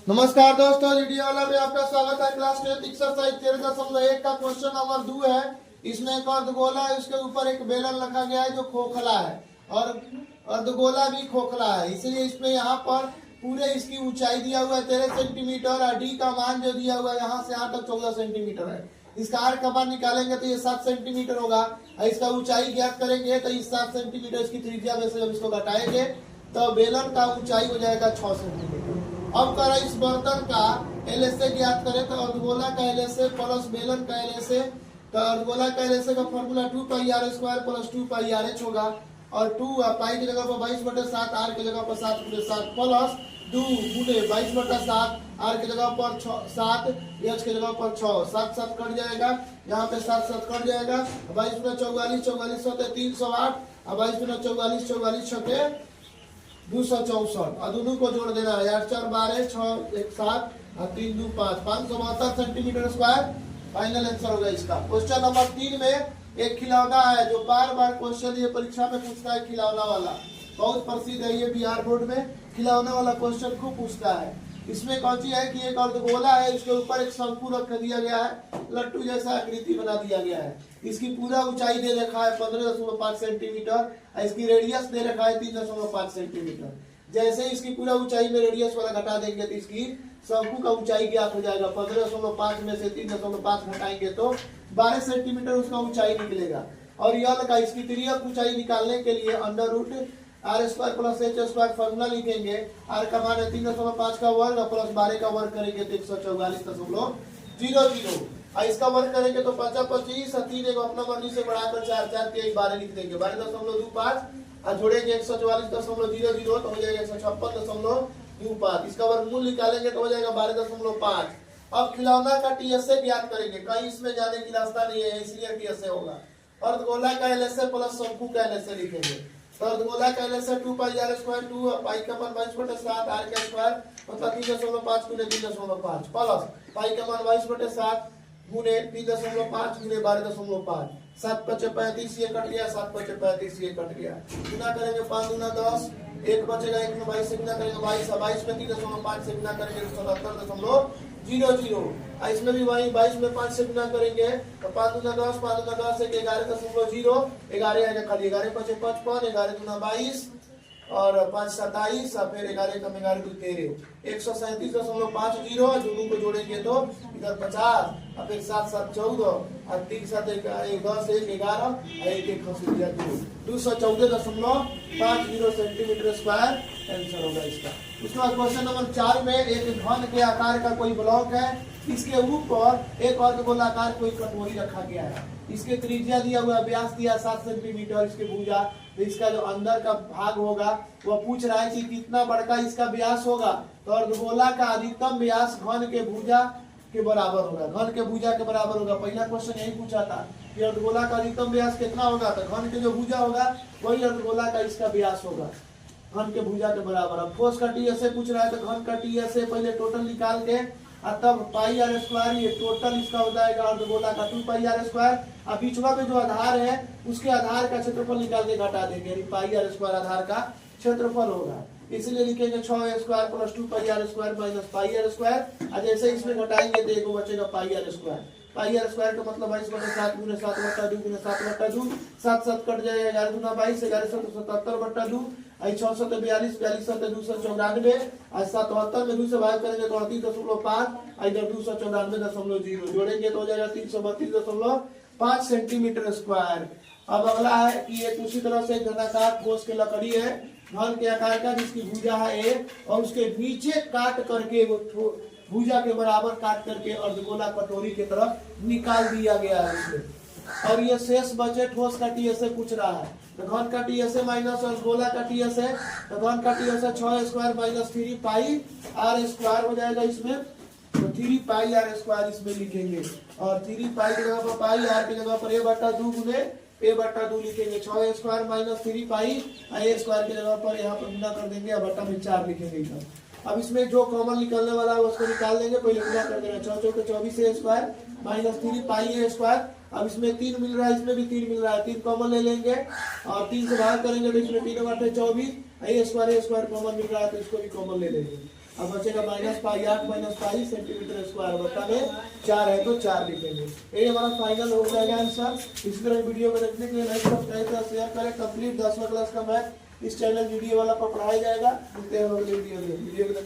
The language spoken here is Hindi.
नमस्कार दोस्तों, वीडियो वाला में आपका स्वागत है। क्लास 10 एक्सरसाइज 13.1 का क्वेश्चन नंबर 2 है। इसमें एक अर्धगोला है, उसके ऊपर एक बेलन रखा गया है जो खोखला है और अर्धगोला भी खोखला है। इसलिए इसमें यहाँ पर पूरे इसकी ऊंचाई दिया हुआ है 13 सेंटीमीटर और डी का मान जो दिया हुआ है यहाँ से यहाँ तक 14 सेंटीमीटर है। इसका आर का मान निकालेंगे तो ये 7 सेंटीमीटर होगा और इसका ऊंचाई ज्ञात करेंगे तो इस 7 सेंटीमीटर इसकी त्रिज्या में से जब इसको घटाएंगे तो बेलन का ऊंचाई हो जाएगा 6 सेंटीमीटर। अब करें इस बर्तन का एलएसए ज्ञात करें तो अर्धगोला का एलएसए प्लस बेलन का एलएसए। तो अर्धगोला का एलएसए का formula 2 pi r square plus 2 pi r h होगा और 2 पाई की जगह पर 22/7, आर की जगह पर 7/7 प्लस 2 गुणे 22/7, आर की जगह पर 7, एच की जगह पर 6, 7 7 कट जाएगा, यहाँ पे 7 7 कट जाएगा। 22 में 44, 44 होते 308 और 22 में 44, 44 छके 264 और दोनों को जोड़ देना है। 8 4 12, 6 1 7 और 3 2 5, 572 सेंटीमीटर स्क्वायर फाइनल आंसर होगा इसका। क्वेश्चन नंबर 3 में एक खिलौना है जो बार बार क्वेश्चन ये परीक्षा में पूछता है। खिलौना वाला बहुत प्रसिद्ध है, ये बिहार बोर्ड में खिलौना वाला क्वेश्चन खूब पूछता है। इसमें कौन सी है कि एक अर्धगोला है, इसके ऊपर एक शंकु रख दिया गया है, लट्टू जैसा आकृति बना दिया गया है। इसकी पूरा ऊंचाई दे रखा है 15.5 सेंटीमीटर और इसकी रेडियस दे रखा है 3.5 सेंटीमीटर। जैसे इसकी पूरा ऊंचाई में रेडियस वाला घटा देंगे तो इसकी शंकु का ऊंचाई ज्ञात हो जाएगा। 15.5 में से 3.5 घटाएंगे तो 12 सेंटीमीटर उसका ऊंचाई निकलेगा। और यल का इसकी तिर्यक ऊंचाई निकालने के लिए under root r square plus h square formula लिखेंगे। आर का मान है 3.5 का वर्ग प्लस 12 का वर्ग करेंगे तो 144.00। और इसका वर्ग करेंगे तो 5 25 और 3 अपना मर्जी से बढ़ाकर 4 4 के 12 लिख देंगे। 12.25 और जोड़ेंगे 144.00 तो हो जाएगा 156.25। इसका वर्गमूल निकालेंगे तो हो जाएगा 12.5। अब खिलौना का टीएसए ज्ञात करेंगे। कहीं इसमें जाने की रास्ता नहीं है, इसलिए टीएसए होगा। अर्धगोला का एलएसए प्लस शंकु का एलएसए लिखेंगे। तो अर्धगोला का एलएसए 2 पाई आर स्क्वायर 2 पाई का मान 22/7 आर का स्क्वायर मतलब 3.5 गुणे 3.5 प्लस पाई का मान 22/7 गुणे 3.5 गुणे 12.5। 7 × 35 ये कट गया, 7 × 35 ये कट गया। गुना करेंगे 5 दूना 10, 1 बचेगा, 1 में 22 से गुना करेंगे 22, 22 में 3.5 से गुना करेंगे तो 77.00। इसमें भी वही 22 में 5 से गुना करेंगे तो 5 दूना 10, 5 दूना 10 से 11.0, 11 आएगा खाली, 11 × 5 55, 11 दूना 22 और 5 27 और फिर 11 कम 11 2 13, 137.50। दोनों को जोड़ेंगे तो इधर 50 और फिर 7 7 14 और 3 7 1 10 1 11 और 1 1 खसी दिया 214.50 सेंटीमीटर स्क्वायर आंसर होगा इसका। उसके बाद क्वेश्चन नंबर 4 में एक घन के आकार का कोई ब्लॉक है, इसके ऊपर एक अर्धगोलाकार कोई कटोरी रखा गया है। इसके त्रिज्या दिया हुआ, व्यास दिया 7 सेंटीमीटर, इसके भुजा तो इसका जो अंदर का भाग होगा वह पूछ रहा है कि कितना बड़का इसका व्यास होगा। तो अर्धगोला का अधिकतम व्यास घन के भुजा के बराबर होगा, घन के भुजा के बराबर होगा। पहला क्वेश्चन यही पूछा था कि अर्धगोला का अधिकतम व्यास कितना होगा, तो घन के जो भुजा होगा वही अर्धगोला का इसका व्यास होगा, घन के भुजा के बराबर। अब ठोस का टीएसए पूछ रहा है तो घन का टीएसए पहले टोटल निकाल के तब पाई आर स्क्वायर, ये टोटल इसका हो जाएगा अर्धगोला का 2 पाई आर स्क्वायर। अब बीचवा में जो आधार है उसके आधार का क्षेत्रफल निकाल के घटा देंगे, यानी पाई आर स्क्वायर आधार का क्षेत्रफल होगा। इसलिए लिखेंगे 6 square plus 2 pi r square minus pi r square. और जैसे इसमें घटाएंगे तो एक बचेगा pi r square. Pi r square का मतलब 22/7 गुणे 7/2 गुणे 7/2, 7 7 कट जाएगा, 11 दूना 22, 11 7 77/2, 6 7 42, 42 7 294 और 77 में 2 से भाग करेंगे तो 38.5 इधर 294.0 जोड़ेंगे तो हो जाएगा 332.5 सेंटीमीटर स्क्वायर। अब अगला है कि एक उसी तरह से घनाकार ठोस के लकड़ी है घन के आकार का जिसकी भुजा है A और उसके नीचे काट करके वो भुजा के बराबर काट करके अर्धगोला कटोरी की तरफ निकाल दिया गया है इसमें। और ये शेष बचे ठोस का टीएसए पूछ रहा है। तो घन का टीएसए माइनस अर्धगोला का टीएसए, तो घन का TSA 6 square minus 3 pi r square हो जाएगा इसमें। तो 3 पाई आर स्क्वायर इसमें लिखेंगे और 3 पाई की जगह पर पाई, आर की जगह पर a/2 गुणे a/2 लिखेंगे। 6 square minus 3 pi a square की जगह पर यहाँ पर गुना कर देंगे और बटा में 4 लिखेंगे इधर। अब इसमें जो कॉमन निकलने वाला है उसको निकाल देंगे, पहले गुना कर देंगे 6 चौके 24 a square minus 3 pi a square. अब इसमें 3 मिल रहा है, इसमें भी 3 मिल रहा है, 3 कॉमन ले लेंगे और 3 से भाग करेंगे तो इसमें 3 बटे 24 a स्क्वायर कॉमन मिल रहा है तो इसको भी कॉमन ले लेंगे। अब बचेगा -पाई 8 -पाई सेंटीमीटर स्क्वायर, बता में 4 है तो 4 लिखेंगे। ये हमारा फाइनल हो जाएगा आंसर। इसी तरह वीडियो में देखने के लिए लाइक सब्सक्राइब शेयर करें। कंप्लीट 10वां क्लास का मैथ इस चैनल वीडियो वाला पर पढ़ाया जाएगा। मिलते हैं अगले वीडियो में।